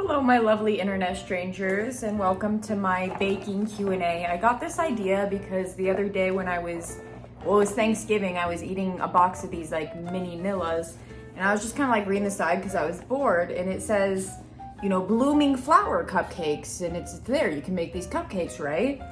Hello, my lovely internet strangers, and welcome to my baking Q&A. I got this idea because the other day when it was Thanksgiving, I was eating a box of these like mini Nillas, and I was just kind of like reading the side because I was bored, and it says, you know, blooming flower cupcakes, and it's there, you can make these cupcakes, right?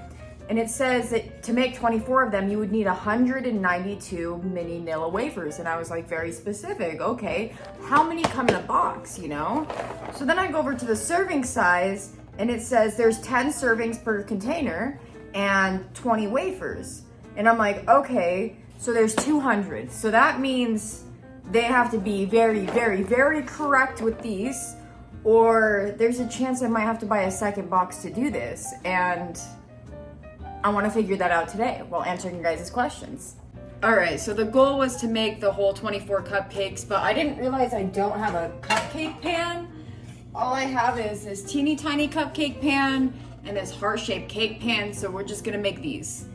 And it says that to make 24 of them, you would need 192 mini Nilla wafers. And I was like, very specific. Okay, how many come in a box, you know? So then I go over to the serving size and it says there's 10 servings per container and 20 wafers. And I'm like, okay, so there's 200. So that means they have to be very, very, very correct with these, or there's a chance I might have to buy a second box to do this. And I want to figure that out today while answering your guys' questions. All right, so the goal was to make the whole 24 cupcakes, but I didn't realize I don't have a cupcake pan. All I have is this teeny tiny cupcake pan and this heart-shaped cake pan, so we're just gonna make these.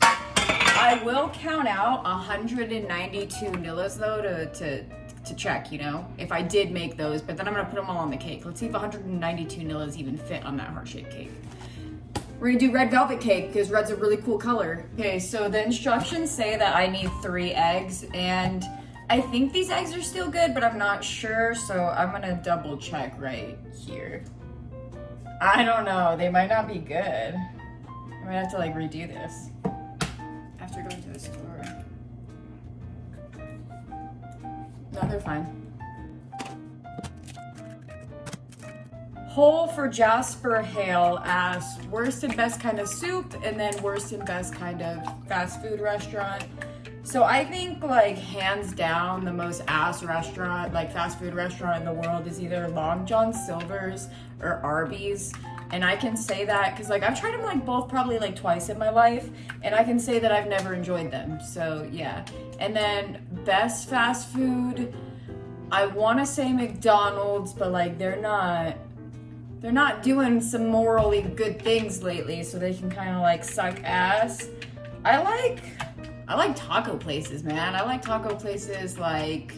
I will count out 192 Nillas though to check, you know, if I did make those, but then I'm gonna put them all on the cake. Let's see if 192 Nillas even fit on that heart-shaped cake. We're gonna do red velvet cake because red's a really cool color. Okay, so the instructions say that I need 3 eggs, and I think these eggs are still good, but I'm not sure, so I'm gonna double check right here. I don't know, they might not be good. I might have to like redo this after going to the store. No, they're fine. Hole for Jasper Hale asked worst and best kind of soup, and then worst and best kind of fast food restaurant. So I think like hands down the most ass restaurant, like fast food restaurant in the world is either Long John Silver's or Arby's. And I can say that because like I've tried them like both probably like twice in my life, and I can say that I've never enjoyed them. So yeah. And then best fast food, I want to say McDonald's, but like they're not doing some morally good things lately, so they can kind of like suck ass. I like taco places, man. I like taco places like,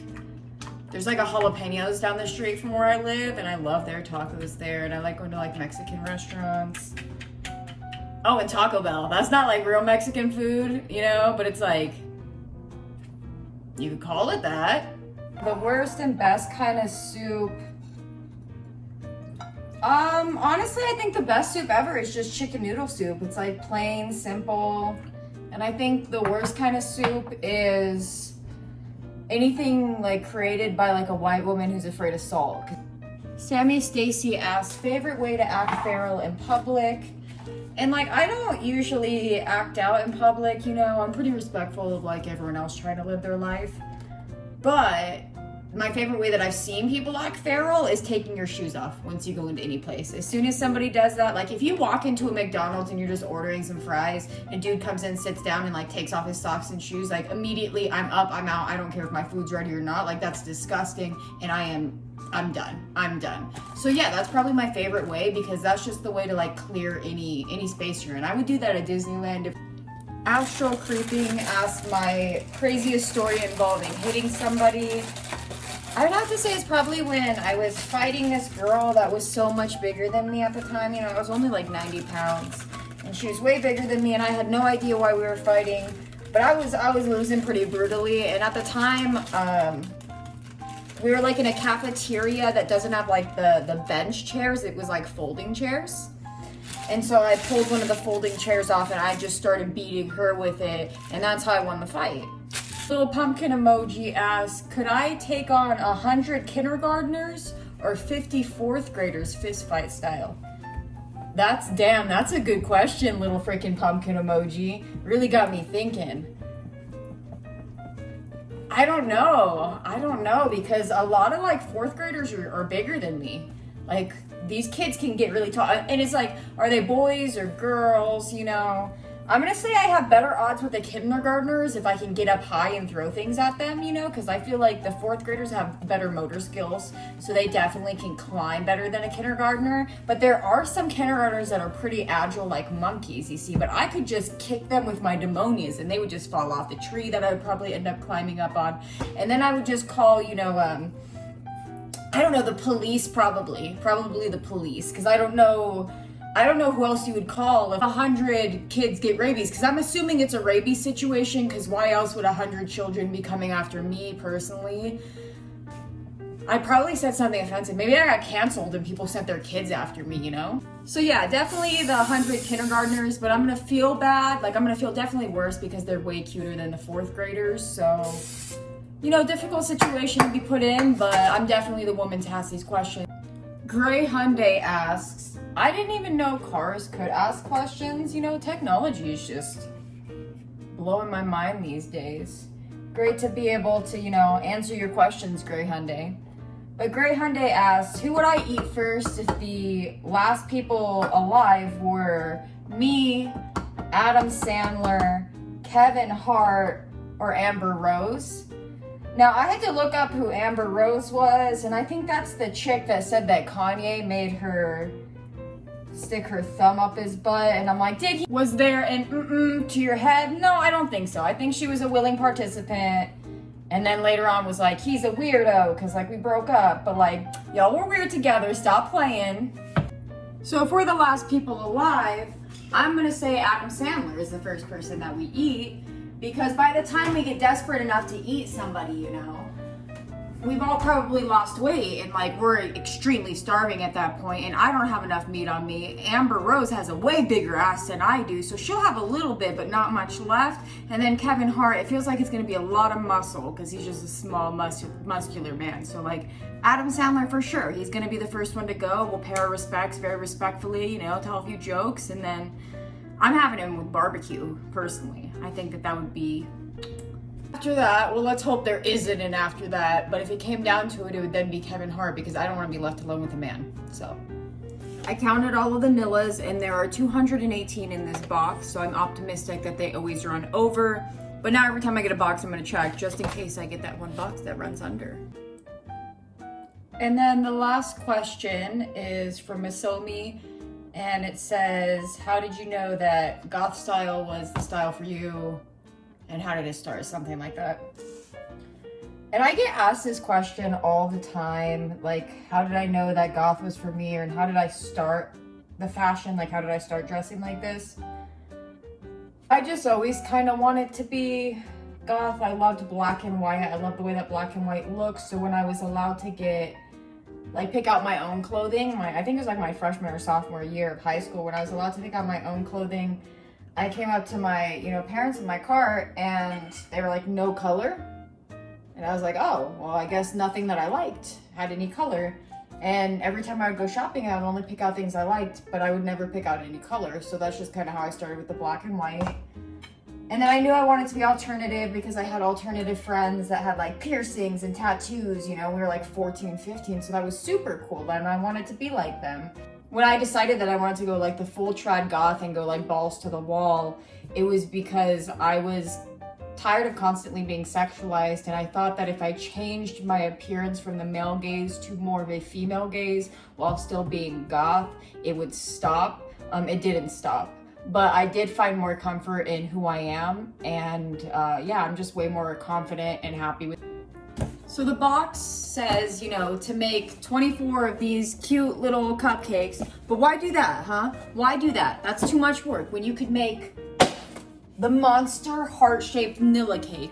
there's like a Jalapenos down the street from where I live, and I love their tacos there, and I like going to like Mexican restaurants. Oh, and Taco Bell. That's not like real Mexican food, you know, but it's like, you could call it that. The worst and best kind of soup. Honestly, I think the best soup ever is just chicken noodle soup. It's like plain, simple. And I think the worst kind of soup is anything like created by like a white woman who's afraid of salt. Sammy Stacy asked, favorite way to act feral in public? And like, I don't usually act out in public, you know, I'm pretty respectful of like everyone else trying to live their life. But my favorite way that I've seen people act feral is taking your shoes off once you go into any place. As soon as somebody does that, like if you walk into a McDonald's and you're just ordering some fries, and a dude comes in, sits down, and like takes off his socks and shoes, like immediately I'm up, I'm out, I don't care if my food's ready or not. Like that's disgusting, and I'm done. So yeah, that's probably my favorite way because that's just the way to like clear any space you're in. I would do that at Disneyland. Astral Creeping asked my craziest story involving hitting somebody. I would have to say it's probably when I was fighting this girl that was so much bigger than me at the time. You know, I was only like 90 pounds, and she was way bigger than me, and I had no idea why we were fighting, but I was losing pretty brutally. And at the time, we were like in a cafeteria that doesn't have like the bench chairs. It was like folding chairs. And so I pulled one of the folding chairs off, and I just started beating her with it, and that's how I won the fight. Little pumpkin emoji asks, could I take on 100 kindergartners or 50 fourth graders fist fight style? That's a good question, little freaking pumpkin emoji. Really got me thinking. I don't know because a lot of like fourth graders are bigger than me. Like these kids can get really tall, and it's like, are they boys or girls, you know? I'm gonna say I have better odds with the kindergartners if I can get up high and throw things at them, you know, because I feel like the fourth graders have better motor skills, so they definitely can climb better than a kindergartner. But there are some kindergartners that are pretty agile like monkeys, you see, but I could just kick them with my demonias and they would just fall off the tree that I would probably end up climbing up on. And then I would just call, you know, I don't know, the police probably the police, because I don't know who else you would call if 100 kids get rabies, because I'm assuming it's a rabies situation, because why else would 100 children be coming after me personally? I probably said something offensive. Maybe I got canceled and people sent their kids after me, you know? So yeah, definitely the 100 kindergartners, but I'm gonna feel bad. Like, I'm gonna feel definitely worse because they're way cuter than the 4th graders, so, you know, difficult situation to be put in, but I'm definitely the woman to ask these questions. Gray Hyundai asks, I didn't even know cars could ask questions. You know, technology is just blowing my mind these days. Great to be able to, you know, answer your questions, Gray Hyundai. But Gray Hyundai asks, who would I eat first if the last people alive were me, Adam Sandler, Kevin Hart, or Amber Rose? Now, I had to look up who Amber Rose was, and I think that's the chick that said that Kanye made her stick her thumb up his butt, and I'm like, was there an to your head? No, I don't think so. I think she was a willing participant, and then later on was like, he's a weirdo, because, like, we broke up, but, like, y'all were weird together, stop playing. So if we're the last people alive, I'm gonna say Adam Sandler is the first person that we eat, because by the time we get desperate enough to eat somebody, you know, we've all probably lost weight and like we're extremely starving at that point, and I don't have enough meat on me. Amber Rose has a way bigger ass than I do, so she'll have a little bit but not much left. And then Kevin Hart, it feels like it's gonna be a lot of muscle because he's just a small muscular man. So like Adam Sandler for sure, he's gonna be the first one to go. We'll pay our respects very respectfully, you know, tell a few jokes, and then I'm having him with barbecue personally. I think that would be. After that, well, let's hope there isn't an after that, but if it came down to it, it would then be Kevin Hart, because I don't want to be left alone with a man. So I counted all of the Nillas, and there are 218 in this box, so I'm optimistic that they always run over. But now every time I get a box, I'm going to check just in case I get that one box that runs under. And then the last question is from Misomi, and it says, how did you know that goth style was the style for you? And how did it start? Something like that. And I get asked this question all the time, like, how did I know that goth was for me? Or how did I start the fashion? Like, how did I start dressing like this? I just always kind of wanted to be goth. I loved black and white. I loved the way that black and white looks. So when I was allowed to pick out my own clothing, I think it was like my freshman or sophomore year of high school, when I was allowed to pick out my own clothing, I came up to my, parents in my car, and they were like, no color. And I was like, oh, well, I guess nothing that I liked had any color. And every time I would go shopping, I would only pick out things I liked, but I would never pick out any color. So that's just kind of how I started with the black and white. And then I knew I wanted to be alternative because I had alternative friends that had like piercings and tattoos, we were like 14, 15. So that was super cool, and I wanted to be like them. When I decided that I wanted to go like the full trad goth and go like balls to the wall, it was because I was tired of constantly being sexualized, and I thought that if I changed my appearance from the male gaze to more of a female gaze while still being goth, it would stop. It didn't stop, but I did find more comfort in who I am, and I'm just way more confident and happy with. So the box says, to make 24 of these cute little cupcakes, but why do that, huh? Why do that? That's too much work when you could make the monster heart-shaped Nilla cake.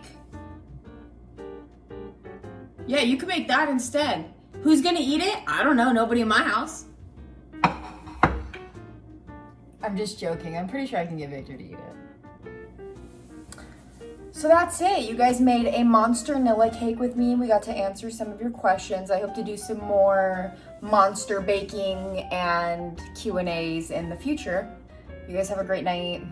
Yeah, you could make that instead. Who's gonna eat it? I don't know, nobody in my house. I'm just joking. I'm pretty sure I can get Victor to eat it. So that's it. You guys made a monster Nilla cake with me. We got to answer some of your questions. I hope to do some more monster baking and Q&As in the future. You guys have a great night.